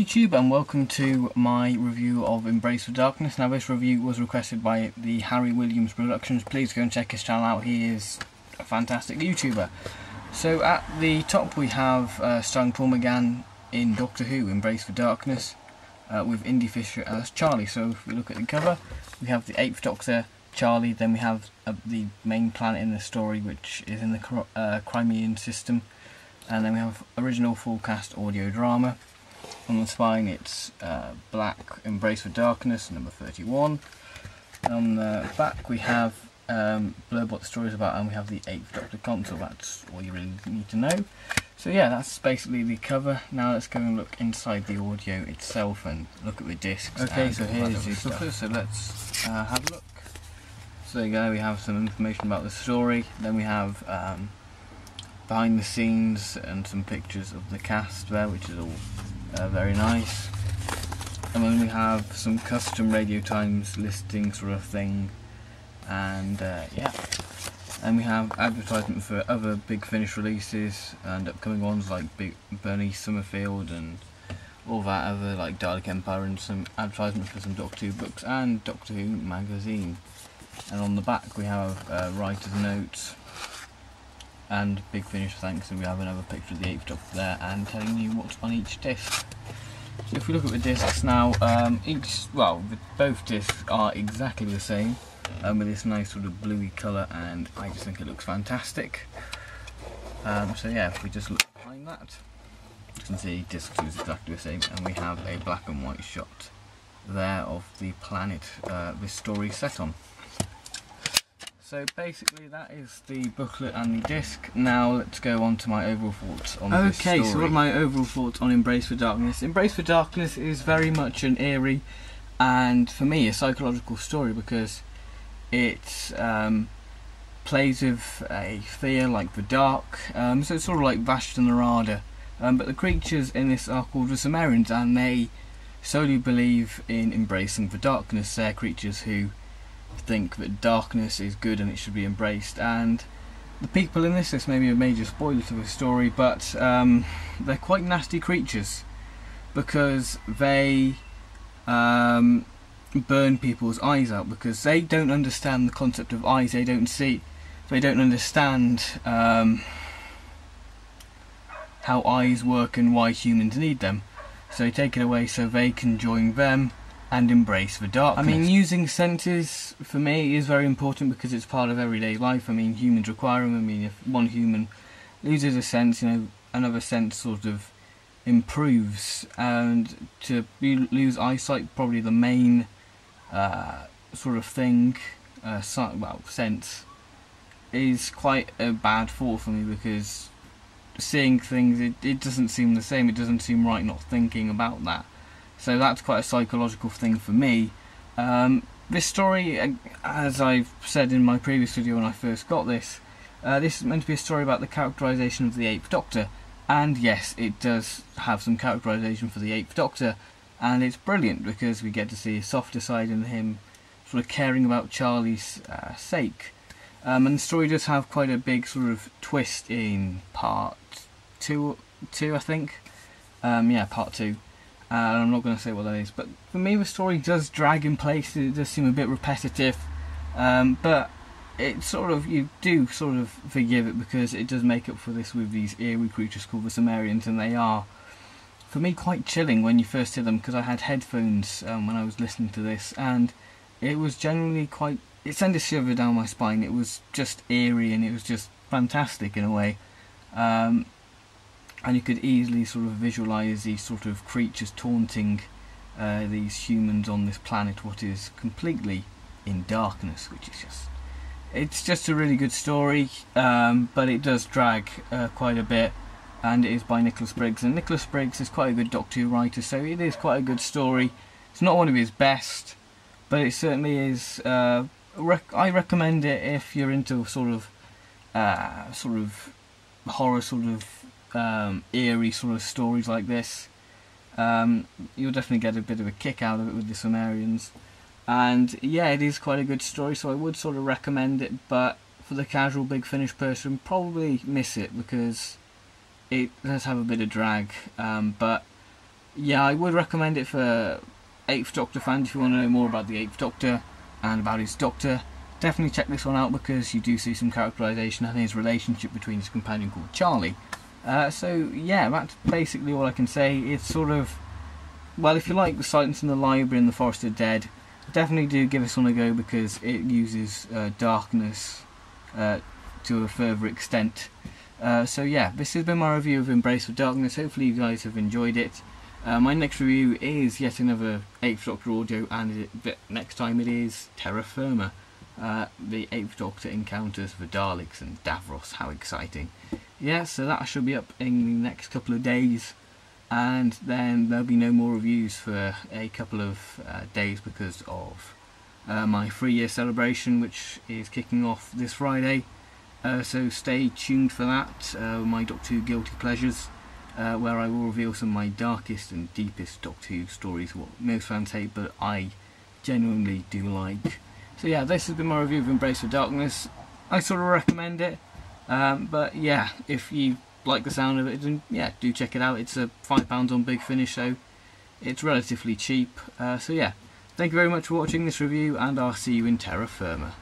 YouTube and welcome to my review of Embrace the Darkness. Now this review was requested by the Harry Williams Productions. Please go and check his channel out, he is a fantastic YouTuber. So at the top we have starring Paul McGann in Doctor Who, Embrace the Darkness, with Indy Fisher as Charlie. So if we look at the cover, we have the 8th Doctor, Charlie, then we have the main planet in the story which is in the Crimean system, and then we have original full cast audio drama. On the spine it's black, Embrace the Darkness, number 31. On the back we have blurb what the story is about, and we have the 8th Doctor console. That's all you really need to know. So yeah, that's basically the cover. Now let's go and look inside the audio itself and look at the discs. Okay, so here's the stuff. So let's have a look. So there you go, we have some information about the story, then we have behind the scenes and some pictures of the cast there, which is all very nice. And then we have some custom radio times listing sort of thing, and yeah, and we have advertisement for other Big Finish releases and upcoming ones like Big Bernie Summerfield and all that other, like Dalek Empire, and some advertisement for some Doctor Who books and Doctor Who magazine. And on the back we have writer's notes and Big Finish thanks, and we have another picture of the 8th Doctor there and telling you what's on each disc. So if we look at the discs now, both discs are exactly the same, with this nice sort of bluey colour, and I just think it looks fantastic. So yeah, if we just look behind that, you can see disc 2 is exactly the same, and we have a black and white shot there of the planet this story is set on. So basically that is the booklet and the disc. Now let's go on to my overall thoughts on this story. Okay, so what are my overall thoughts on Embrace the Darkness? Embrace the Darkness is very much an eerie and, for me, a psychological story, because it plays with a fear like the dark, so it's sort of like Vashta Nerada, but the creatures in this are called the Sumerians, and they solely believe in embracing the darkness. They're creatures who think that darkness is good and it should be embraced, and the people in this may be a major spoiler to the story, but they're quite nasty creatures because they burn people's eyes out, because they don't understand the concept of eyes. They don't understand how eyes work and why humans need them, so they take it away so they can join them and embrace the darkness. I mean, using senses for me is very important because it's part of everyday life. I mean, humans require them. I mean, if one human loses a sense, another sense sort of improves, and to lose eyesight, probably the main sort of thing, sense, is quite a bad thought for me, because seeing things, it doesn't seem the same. It doesn't seem right not thinking about that. So that's quite a psychological thing for me. This story, as I've said in my previous video when I first got this, this is meant to be a story about the characterisation of the 8th Doctor, and yes, it does have some characterisation for the 8th Doctor, and it's brilliant because we get to see a softer side in him, sort of caring about Charlie's sake. And the story does have quite a big sort of twist in part 2, I think. Yeah, part 2. I'm not going to say what that is, but for me the story does drag in places. It does seem a bit repetitive, but it you do sort of forgive it, because it does make up for this with these eerie creatures called the Sumerians, and they are, for me, quite chilling when you first hear them, because I had headphones when I was listening to this, and it was generally it sent a shiver down my spine. It was just eerie, and it was just fantastic in a way. And you could easily sort of visualise these sort of creatures taunting these humans on this planet, what is completely in darkness, which is it's just a really good story, but it does drag quite a bit, and it is by Nicholas Briggs, and Nicholas Briggs is quite a good Doctor Who writer, so it is quite a good story. It's not one of his best, but it certainly is. I recommend it if you're into sort of horror, eerie sort of stories like this. You'll definitely get a bit of a kick out of it with the Sumerians, and yeah, it is quite a good story, so I would sort of recommend it, but for the casual Big Finish person, probably miss it because it does have a bit of drag, but Yeah, I would recommend it for 8th Doctor fans if you want to know more about the 8th Doctor and about his Doctor. Definitely check this one out because you do see some characterisation and his relationship between his companion called Charlie. So yeah, that's basically all I can say. It's sort of, well, if you like The Silence in the Library and The Forest of Dead, definitely do give this one a go because it uses darkness to a further extent. So yeah, this has been my review of Embrace of Darkness. Hopefully you guys have enjoyed it. My next review is yet another 8th Doctor audio, and next time it is Terra Firma. The 8th Doctor encounters the Daleks and Davros. How exciting. Yeah, so that should be up in the next couple of days, and then there'll be no more reviews for a couple of days because of my 3-year celebration, which is kicking off this Friday. So stay tuned for that, my Doctor Who Guilty Pleasures, where I will reveal some of my darkest and deepest Doctor Who stories, what most fans hate but I genuinely do like. So yeah, this has been my review of Embrace of Darkness. I sort of recommend it, but yeah, if you like the sound of it, then yeah, do check it out. It's £5 on Big Finish, so it's relatively cheap. So yeah, thank you very much for watching this review, and I'll see you in Terra Firma.